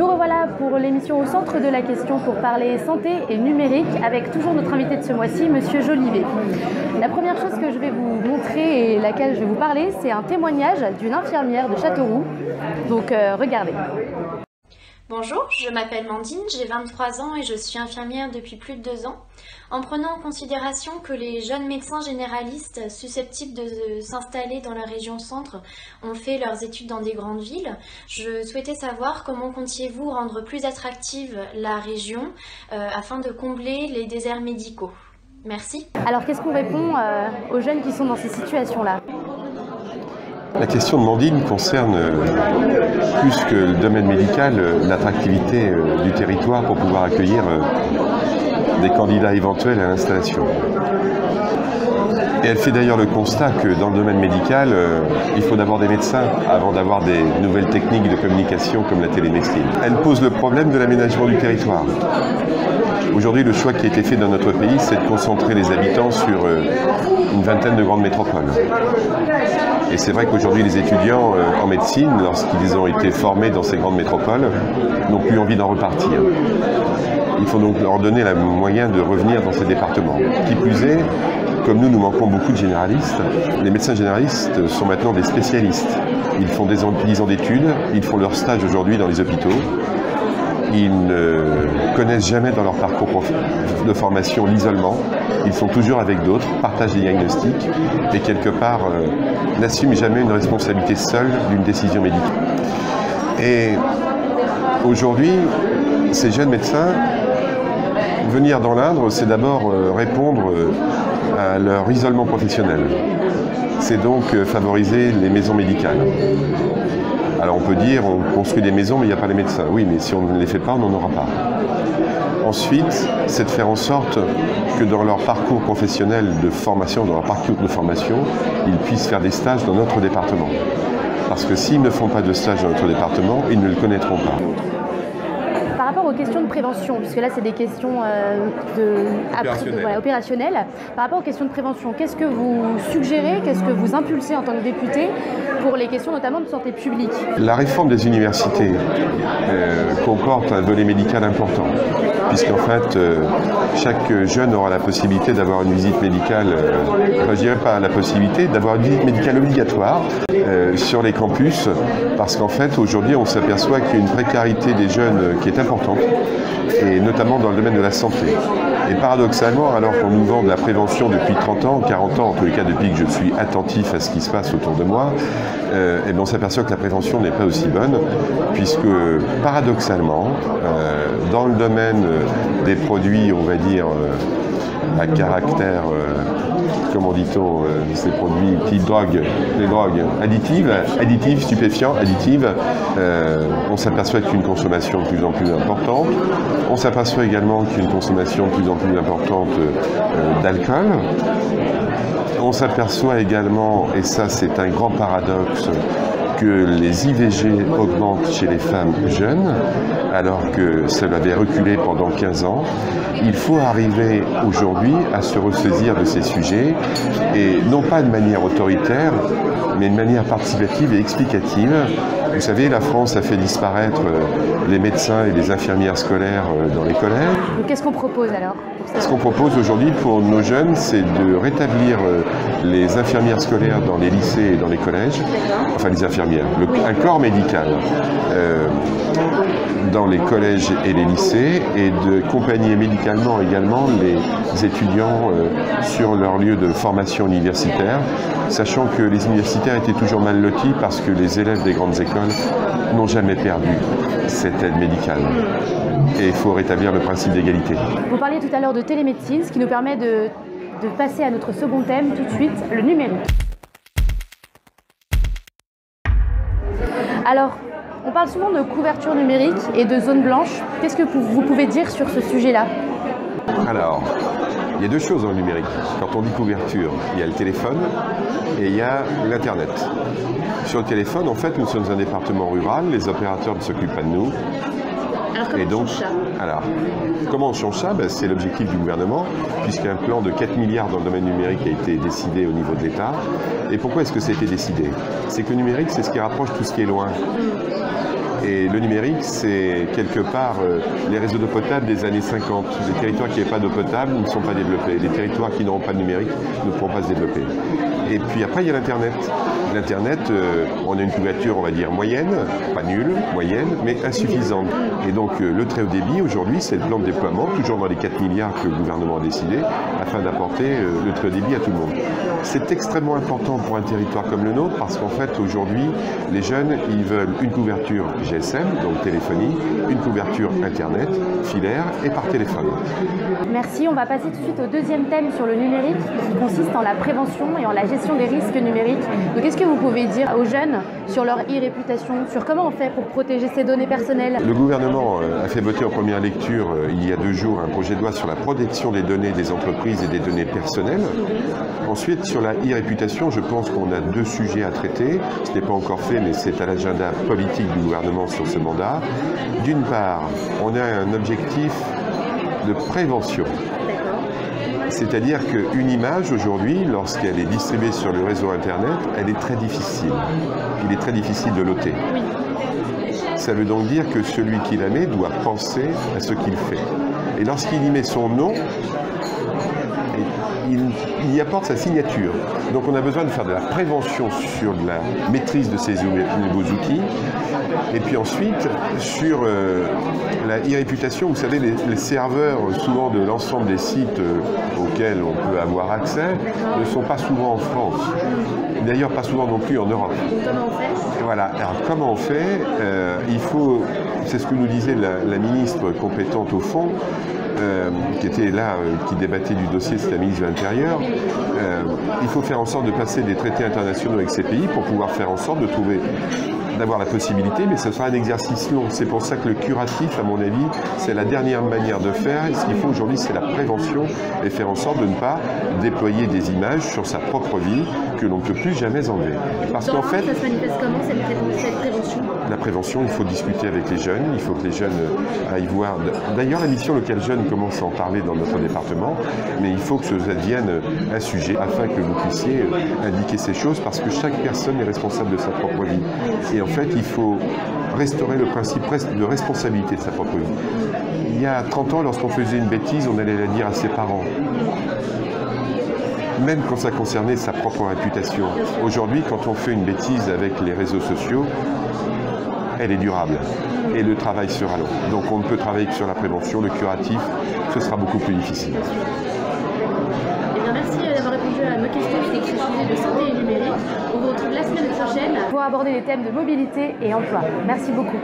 Nous revoilà pour l'émission Au centre de la question pour parler santé et numérique avec toujours notre invité de ce mois-ci, Monsieur Jolivet. La première chose que je vais vous montrer et laquelle je vais vous parler, c'est un témoignage d'une infirmière de Châteauroux. Donc regardez. Bonjour, je m'appelle Mandine, j'ai 23 ans et je suis infirmière depuis plus de 2 ans. En prenant en considération que les jeunes médecins généralistes susceptibles de s'installer dans la région centre ont fait leurs études dans des grandes villes, je souhaitais savoir comment comptiez-vous rendre plus attractive la région afin de combler les déserts médicaux. Merci. Alors qu'est-ce qu'on répond aux jeunes qui sont dans ces situations-là ? La question de Mandine concerne plus que le domaine médical, l'attractivité du territoire pour pouvoir accueillir des candidats éventuels à l'installation. Et elle fait d'ailleurs le constat que dans le domaine médical, il faut d'abord des médecins avant d'avoir des nouvelles techniques de communication comme la télémédecine. Elle pose le problème de l'aménagement du territoire. Aujourd'hui, le choix qui a été fait dans notre pays, c'est de concentrer les habitants sur une vingtaine de grandes métropoles. Et c'est vrai qu'aujourd'hui, les étudiants en médecine, lorsqu'ils ont été formés dans ces grandes métropoles, n'ont plus envie d'en repartir. Il faut donc leur donner le moyen de revenir dans ces départements. Qui plus est, comme nous manquons beaucoup de généralistes, les médecins généralistes sont maintenant des spécialistes. Ils font 10 ans d'études, ils font leur stage aujourd'hui dans les hôpitaux. Ils ne connaissent jamais dans leur parcours de formation l'isolement. Ils sont toujours avec d'autres, partagent des diagnostics et quelque part n'assument jamais une responsabilité seule d'une décision médicale. Et aujourd'hui, ces jeunes médecins, venir dans l'Indre, c'est d'abord répondre à leur isolement professionnel. C'est donc favoriser les maisons médicales. Alors on peut dire, on construit des maisons, mais il n'y a pas les médecins. Oui, mais si on ne les fait pas, on n'en aura pas. Ensuite, c'est de faire en sorte que dans leur parcours professionnel de formation, ils puissent faire des stages dans notre département. Parce que s'ils ne font pas de stage dans notre département, ils ne le connaîtront pas. Par rapport aux questions de prévention, puisque là c'est des questions opérationnelles, par rapport aux questions de prévention, qu'est-ce que vous suggérez, qu'est-ce que vous impulsez en tant que député pour les questions notamment de santé publique? La réforme des universités comporte un volet médical important, puisqu'en fait chaque jeune aura la possibilité d'avoir une visite médicale, je dirais pas la possibilité, d'avoir une visite médicale obligatoire sur les campus, parce qu'en fait aujourd'hui on s'aperçoit qu'il y a une précarité des jeunes qui est importante, et notamment dans le domaine de la santé. Et paradoxalement, alors qu'on nous vend de la prévention depuis 30 ans, 40 ans, en tous les cas depuis que je suis attentif à ce qui se passe autour de moi, on s'aperçoit que la prévention n'est pas aussi bonne, puisque paradoxalement, dans le domaine des produits, on va dire, à caractère, comment dit-on, ces produits type drogue, les drogues additives, stupéfiants, additives, on s'aperçoit qu'il y a une consommation de plus en plus importante. On s'aperçoit également qu'il y a une consommation de plus en plus importante d'alcool. On s'aperçoit également, et ça c'est un grand paradoxe, que les IVG augmentent chez les femmes jeunes, alors que ça avait reculé pendant 15 ans. Il faut arriver aujourd'hui à se ressaisir de ces sujets, et non pas de manière autoritaire, mais de manière participative et explicative. Vous savez, la France a fait disparaître les médecins et les infirmières scolaires dans les collèges. Qu'est-ce qu'on propose alors? Ce qu'on propose aujourd'hui pour nos jeunes, c'est de rétablir les infirmières scolaires dans les lycées et dans les collèges, enfin les infirmières, un corps médical dans les collèges et les lycées, et de accompagner médicalement également les étudiants sur leur lieu de formation universitaire, sachant que les universitaires étaient toujours mal lotis parce que les élèves des grandes écoles n'ont jamais perdu cette aide médicale. Et il faut rétablir le principe d'égalité. Vous parliez tout à l'heure de télémédecine, ce qui nous permet de passer à notre second thème tout de suite, le numérique. Alors, on parle souvent de couverture numérique et de zone blanche. Qu'est-ce que vous pouvez dire sur ce sujet-là? Alors, il y a deux choses dans le numérique. Quand on dit couverture, il y a le téléphone et il y a l'Internet. Sur le téléphone, en fait, nous sommes un département rural, les opérateurs ne s'occupent pas de nous. Alors comment on change ça? Alors, comment on change ça? C'est l'objectif du gouvernement, puisqu'un plan de 4 milliards dans le domaine numérique a été décidé au niveau de l'État. Et pourquoi est-ce que ça a été décidé? C'est que le numérique, c'est ce qui rapproche tout ce qui est loin. Et le numérique, c'est quelque part les réseaux d'eau potable des années 50. Les territoires qui n'avaient pas d'eau potable ne sont pas développés. Les territoires qui n'auront pas de numérique ne pourront pas se développer. Et puis après, il y a l'Internet. L'Internet, on a une couverture, on va dire, moyenne, pas nulle, moyenne, mais insuffisante. Et donc, le très haut débit, aujourd'hui, c'est le plan de déploiement, toujours dans les 4 milliards que le gouvernement a décidé, afin d'apporter le très haut débit à tout le monde. C'est extrêmement important pour un territoire comme le nôtre, parce qu'en fait, aujourd'hui, les jeunes, ils veulent une couverture GSM, donc téléphonie, une couverture Internet, filaire et par téléphone. Merci, on va passer tout de suite au deuxième thème sur le numérique, qui consiste en la prévention et en la gestion des risques numériques. Donc, qu'est-ce que vous pouvez dire aux jeunes sur leur e-réputation, sur comment on fait pour protéger ces données personnelles? Le gouvernement a fait voter en première lecture, il y a 2 jours, un projet de loi sur la protection des données des entreprises et des données personnelles. Ensuite, sur la e-réputation, je pense qu'on a 2 sujets à traiter. Ce n'est pas encore fait, mais c'est à l'agenda politique du gouvernement sur ce mandat. D'une part, on a un objectif de prévention. C'est-à-dire qu'une image, aujourd'hui, lorsqu'elle est distribuée sur le réseau Internet, elle est très difficile. Il est très difficile de l'ôter. Ça veut donc dire que celui qui la met doit penser à ce qu'il fait. Et lorsqu'il y met son nom, il y apporte sa signature. Donc on a besoin de faire de la prévention sur la maîtrise de ces nouveaux outils. Et puis ensuite, sur la e-réputation, vous savez, les serveurs souvent de l'ensemble des sites auxquels on peut avoir accès ne sont pas souvent en France. D'ailleurs, pas souvent non plus en Europe. Comment on fait? Voilà. Alors comment on fait? Il faut, c'est ce que nous disait la ministre compétente au fond, qui était là, qui débattait du dossier, c'est la ministre de l'Intérieur. Il faut faire en sorte de passer des traités internationaux avec ces pays pour pouvoir faire en sorte de trouver, d'avoir la possibilité, mais ce sera un exercice long. C'est pour ça que le curatif, à mon avis, c'est la dernière manière de faire. Et ce qu'il faut aujourd'hui, c'est la prévention et faire en sorte de ne pas déployer des images sur sa propre vie que l'on ne peut plus jamais enlever. Parce qu'en fait, ça se manifeste comment cette prévention? La prévention, il faut discuter avec les jeunes, il faut que les jeunes aillent voir. D'ailleurs, la mission Local Jeune commence à en parler dans notre département, mais il faut que ça devienne un sujet afin que vous puissiez indiquer ces choses, parce que chaque personne est responsable de sa propre vie. Et en fait, il faut restaurer le principe de responsabilité de sa propre vie. Il y a 30 ans, lorsqu'on faisait une bêtise, on allait la dire à ses parents. Même quand ça concernait sa propre réputation. Aujourd'hui, quand on fait une bêtise avec les réseaux sociaux, elle est durable et le travail sera long. Donc on ne peut travailler que sur la prévention, le curatif, ce sera beaucoup plus difficile. Eh bien, merci d'avoir répondu à nos questions sur ce sujet de santé et numérique. On vous retrouve la semaine prochaine pour aborder les thèmes de mobilité et emploi. Merci beaucoup.